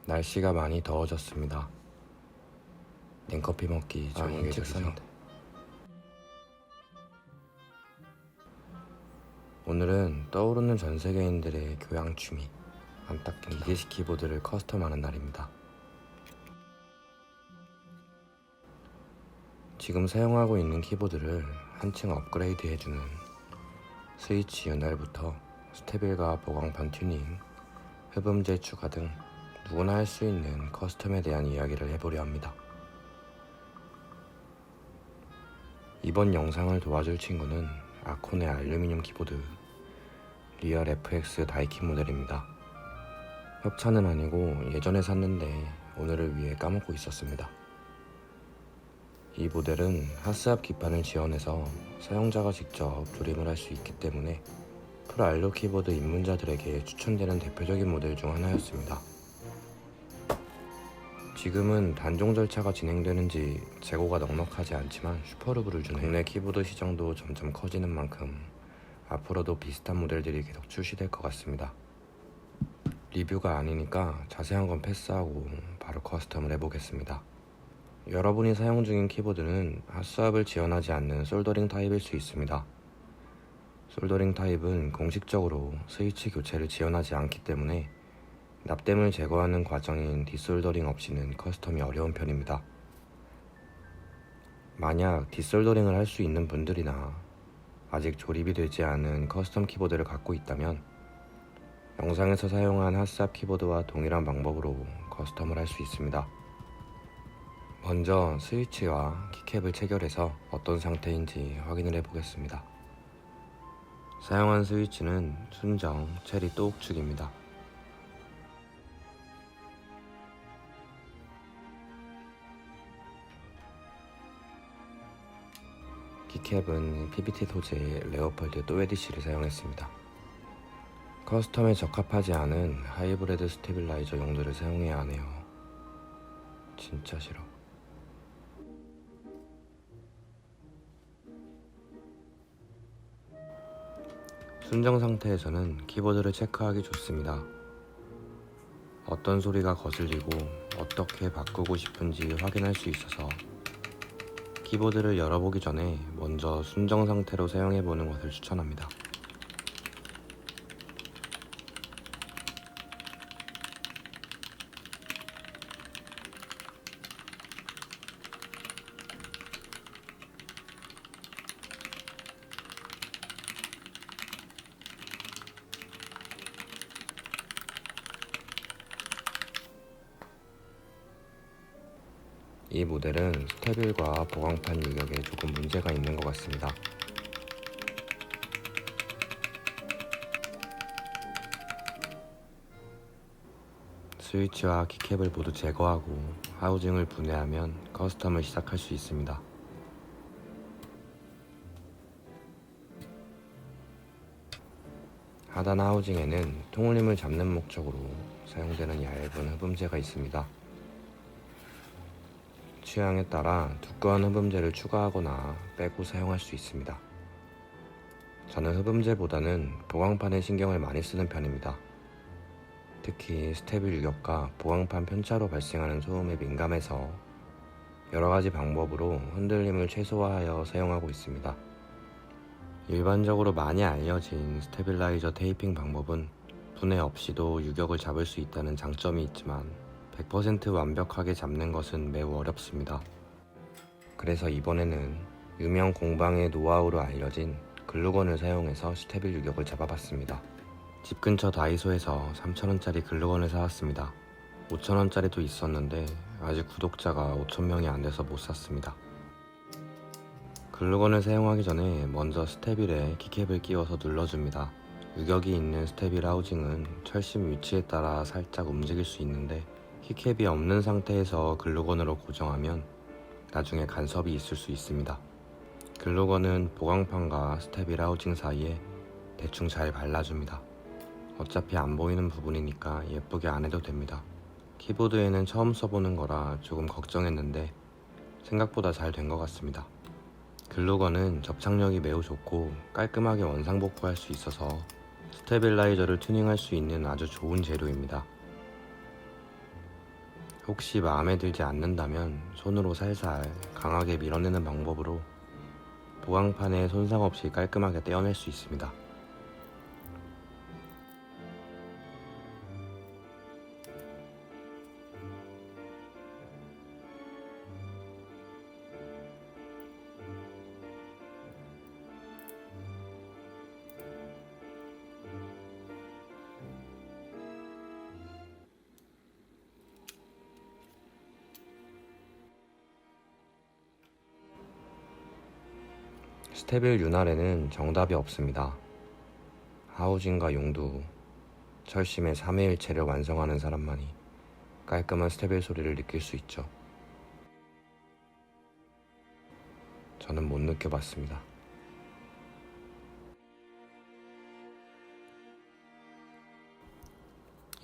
날씨가 많이 더워졌습니다. 냉커피 먹기 좋은 게 좋죠. 오늘은 떠오르는 전 세계인들의 교양 취미, 안닦인 기계식 키보드를 커스텀하는 날입니다. 지금 사용하고 있는 키보드를 한층 업그레이드 해주는 스위치 윤활부터 스테빌과 보강판 튜닝, 흡음재 추가 등 누구나 할 수 있는 커스텀에 대한 이야기를 해보려 합니다. 이번 영상을 도와줄 친구는 아콘의 알루미늄 키보드 리얼 FX 다이킨 모델입니다. 협찬은 아니고 예전에 샀는데 오늘을 위해 까먹고 있었습니다. 이 모델은 하스압 기판을 지원해서 사용자가 직접 조립을 할 수 있기 때문에 프로알로 키보드 입문자들에게 추천되는 대표적인 모델 중 하나였습니다. 지금은 단종 절차가 진행되는지 재고가 넉넉하지 않지만 슈퍼루브를 주는 국내 키보드 시장도 점점 커지는 만큼 앞으로도 비슷한 모델들이 계속 출시될 것 같습니다. 리뷰가 아니니까 자세한 건 패스하고 바로 커스텀을 해보겠습니다. 여러분이 사용 중인 키보드는 핫스왑을 지원하지 않는 솔더링 타입일 수 있습니다. 솔더링 타입은 공식적으로 스위치 교체를 지원하지 않기 때문에 납땜을 제거하는 과정인 디솔더링 없이는 커스텀이 어려운 편입니다. 만약 디솔더링을 할 수 있는 분들이나 아직 조립이 되지 않은 커스텀 키보드를 갖고 있다면 영상에서 사용한 핫스왑 키보드와 동일한 방법으로 커스텀을 할 수 있습니다. 먼저 스위치와 키캡을 체결해서 어떤 상태인지 확인을 해보겠습니다. 사용한 스위치는 순정 체리 또욱축입니다. 키캡은 PBT 소재의 레오펄드 또에디시를 사용했습니다. 커스텀에 적합하지 않은 하이브리드 스테빌라이저 용도를 사용해야 하네요. 진짜 싫어. 순정 상태에서는 키보드를 체크하기 좋습니다. 어떤 소리가 거슬리고 어떻게 바꾸고 싶은지 확인할 수 있어서 키보드를 열어보기 전에 먼저 순정 상태로 사용해보는 것을 추천합니다. 이 모델은 스테빌과 보강판 유격에 조금 문제가 있는 것 같습니다. 스위치와 키캡을 모두 제거하고 하우징을 분해하면 커스텀을 시작할 수 있습니다. 하단 하우징에는 통울림을 잡는 목적으로 사용되는 얇은 흡음재가 있습니다. 취향에 따라 두꺼운 흡음재를 추가하거나 빼고 사용할 수 있습니다. 저는 흡음재보다는 보강판에 신경을 많이 쓰는 편입니다. 특히 스테빌 유격과 보강판 편차로 발생하는 소음에 민감해서 여러가지 방법으로 흔들림을 최소화하여 사용하고 있습니다. 일반적으로 많이 알려진 스테빌라이저 테이핑 방법은 분해 없이도 유격을 잡을 수 있다는 장점이 있지만 100% 완벽하게 잡는 것은 매우 어렵습니다. 그래서 이번에는 유명 공방의 노하우로 알려진 글루건을 사용해서 스테빌 유격을 잡아봤습니다. 집 근처 다이소에서 3,000원짜리 글루건을 사왔습니다. 5,000원짜리도 있었는데 아직 구독자가 5,000명이 안 돼서 못 샀습니다. 글루건을 사용하기 전에 먼저 스테빌에 키캡을 끼워서 눌러줍니다. 유격이 있는 스테빌 하우징은 철심 위치에 따라 살짝 움직일 수 있는데 키캡이 없는 상태에서 글루건으로 고정하면 나중에 간섭이 있을 수 있습니다. 글루건은 보강판과 스테빌 하우징 사이에 대충 잘 발라줍니다. 어차피 안 보이는 부분이니까 예쁘게 안 해도 됩니다. 키보드에는 처음 써보는 거라 조금 걱정했는데 생각보다 잘 된 것 같습니다. 글루건은 접착력이 매우 좋고 깔끔하게 원상복구할 수 있어서 스테빌라이저를 튜닝할 수 있는 아주 좋은 재료입니다. 혹시 마음에 들지 않는다면 손으로 살살 강하게 밀어내는 방법으로 보강판에 손상 없이 깔끔하게 떼어낼 수 있습니다. 스테빌 윤활에는 정답이 없습니다. 하우징과 용두, 철심의 3회일체를 완성하는 사람만이 깔끔한 스테빌 소리를 느낄 수 있죠. 저는 못 느껴봤습니다.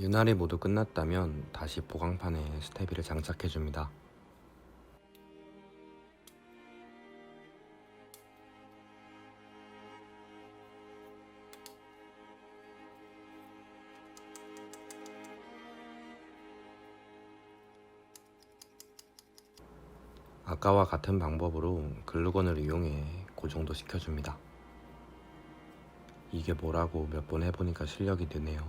윤활이 모두 끝났다면 다시 보강판에 스테빌을 장착해줍니다. 아까와 같은 방법으로 글루건을 이용해 고정도 시켜줍니다. 이게 뭐라고 몇 번 해보니까 실력이 느네요.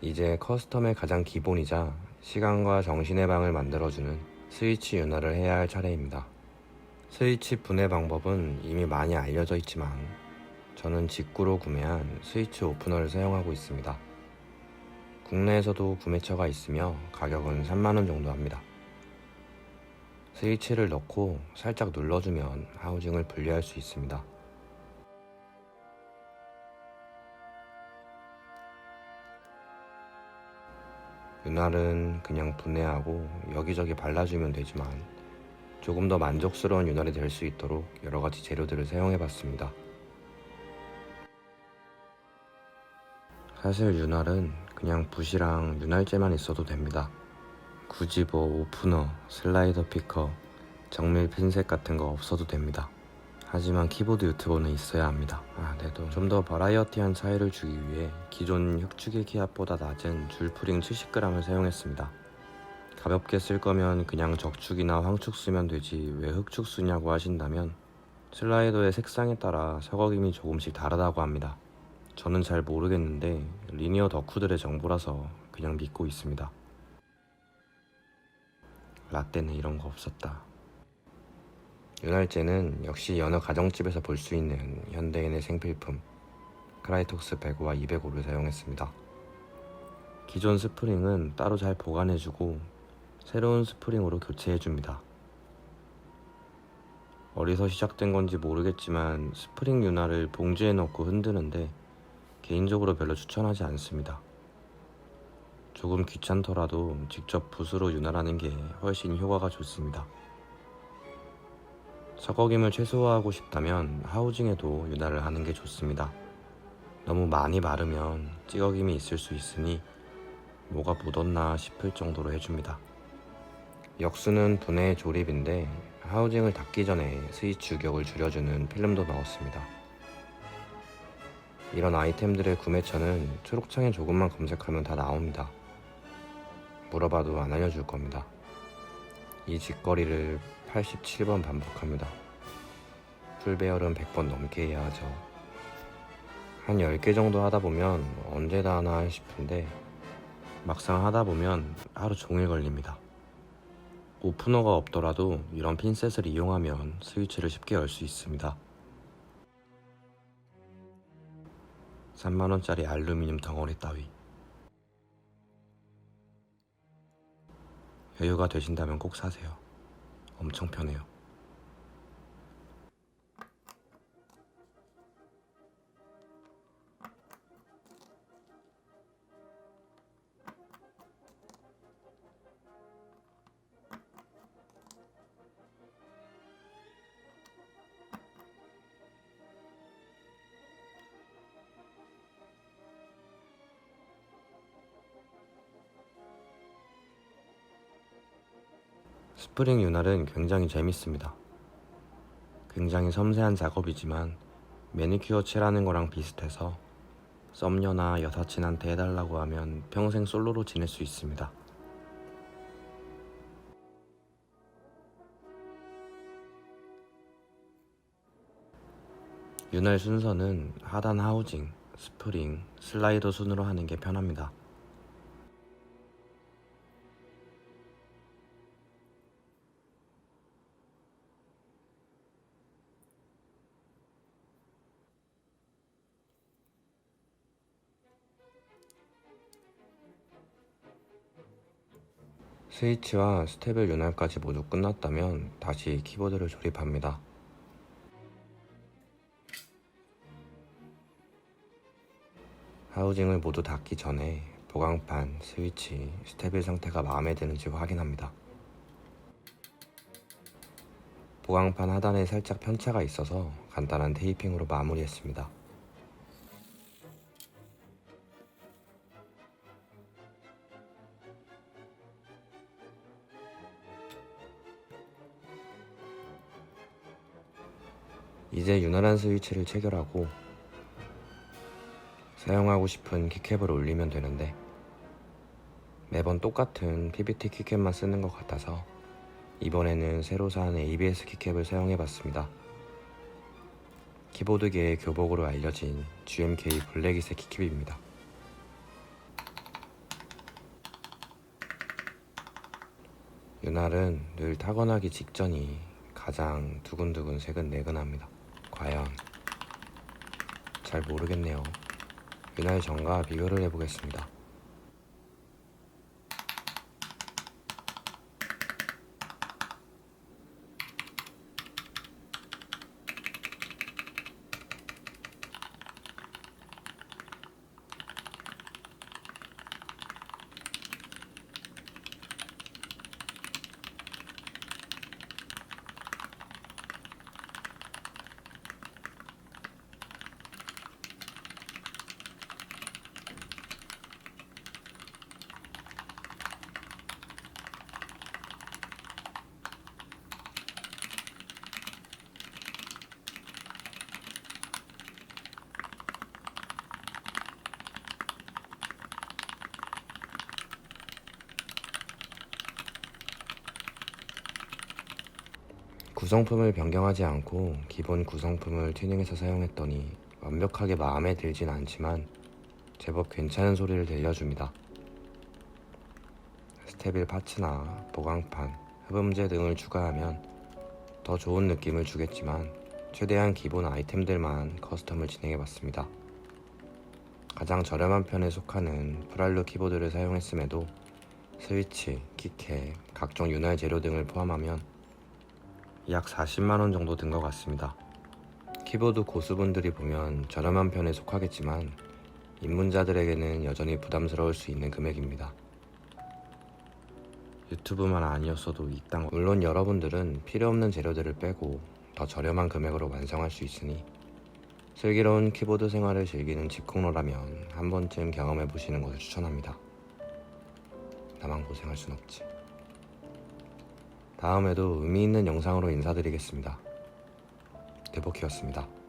이제 커스텀의 가장 기본이자 시간과 정신의 방을 만들어주는 스위치 윤활을 해야 할 차례입니다. 스위치 분해 방법은 이미 많이 알려져 있지만 저는 직구로 구매한 스위치 오프너를 사용하고 있습니다. 국내에서도 구매처가 있으며 가격은 3만원 정도 합니다. 스위치를 넣고 살짝 눌러주면 하우징을 분리할 수 있습니다. 윤활은 그냥 분해하고 여기저기 발라주면 되지만 조금 더 만족스러운 윤활이 될 수 있도록 여러가지 재료들을 사용해봤습니다. 사실 윤활은 그냥 붓이랑 윤활제만 있어도 됩니다. 굳이 뭐 오프너, 슬라이더 피커, 정밀 핀셋 같은 거 없어도 됩니다. 하지만 키보드 유튜버는 있어야 합니다. 그래도 좀 더 버라이어티한 차이를 주기 위해 기존 흑축의 키압보다 낮은 줄프링 70g을 사용했습니다. 가볍게 쓸 거면 그냥 적축이나 황축 쓰면 되지 왜 흑축 쓰냐고 하신다면 슬라이더의 색상에 따라 서걱임이 조금씩 다르다고 합니다. 저는 잘 모르겠는데 리니어 덕후들의 정보라서 그냥 믿고 있습니다. 라떼는 이런 거 없었다. 윤활제는 역시 여느 가정집에서 볼 수 있는 현대인의 생필품 크라이톡스 105와 205를 사용했습니다. 기존 스프링은 따로 잘 보관해주고 새로운 스프링으로 교체해줍니다. 어디서 시작된 건지 모르겠지만 스프링 윤활을 봉지에 넣고 흔드는데 개인적으로 별로 추천하지 않습니다. 조금 귀찮더라도 직접 붓으로 윤활하는 게 훨씬 효과가 좋습니다. 서걱임을 최소화하고 싶다면 하우징에도 윤활을 하는 게 좋습니다. 너무 많이 마르면 찌걱임이 있을 수 있으니 뭐가 묻었나 싶을 정도로 해줍니다. 역수는 분해의 조립인데 하우징을 닫기 전에 스위치 유격을 줄여주는 필름도 넣었습니다. 이런 아이템들의 구매처는 초록창에 조금만 검색하면 다 나옵니다. 물어봐도 안 알려줄 겁니다. 이 짓거리를 87번 반복합니다. 풀배열은 100번 넘게 해야 하죠. 한 10개 정도 하다 보면 언제 다 하나 싶은데 막상 하다 보면 하루 종일 걸립니다. 오프너가 없더라도 이런 핀셋을 이용하면 스위치를 쉽게 열 수 있습니다. 3만원짜리 알루미늄 덩어리 따위. 여유가 되신다면 꼭 사세요. 엄청 편해요. 스프링 윤활은 굉장히 재밌습니다. 굉장히 섬세한 작업이지만 매니큐어 칠하는 거랑 비슷해서 썸녀나 여사친한테 해달라고 하면 평생 솔로로 지낼 수 있습니다. 윤활 순서는 하단 하우징, 스프링, 슬라이더 순으로 하는 게 편합니다. 스위치와 스텝을 윤활까지 모두 끝났다면 다시 키보드를 조립합니다. 하우징을 모두 닫기 전에 보강판, 스위치, 스텝의 상태가 마음에 드는지 확인합니다. 보강판 하단에 살짝 편차가 있어서 간단한 테이핑으로 마무리했습니다. 이제 윤활한 스위치를 체결하고 사용하고 싶은 키캡을 올리면 되는데 매번 똑같은 PBT 키캡만 쓰는 것 같아서 이번에는 새로 산 ABS 키캡을 사용해봤습니다. 키보드계의 교복으로 알려진 GMK 블랙이색 키캡입니다. 윤활은 늘 타건하기 직전이 가장 두근두근 새근내근합니다. 과연 잘 모르겠네요. 윤활 전과 비교를 해보겠습니다. 구성품을 변경하지 않고 기본 구성품을 튜닝해서 사용했더니 완벽하게 마음에 들진 않지만 제법 괜찮은 소리를 들려줍니다. 스테빌 파츠나 보강판, 흡음재 등을 추가하면 더 좋은 느낌을 주겠지만 최대한 기본 아이템들만 커스텀을 진행해봤습니다. 가장 저렴한 편에 속하는 프랄루 키보드를 사용했음에도 스위치, 키캡, 각종 윤활 재료 등을 포함하면 약 40만원 정도 든 것 같습니다. 키보드 고수분들이 보면 저렴한 편에 속하겠지만 입문자들에게는 여전히 부담스러울 수 있는 금액입니다. 유튜브만 아니었어도 이 땅 물론 여러분들은 필요없는 재료들을 빼고 더 저렴한 금액으로 완성할 수 있으니 슬기로운 키보드 생활을 즐기는 집콕러라면 한 번쯤 경험해보시는 것을 추천합니다. 나만 고생할 순 없지. 다음에도 의미 있는 영상으로 인사드리겠습니다. 대복희였습니다.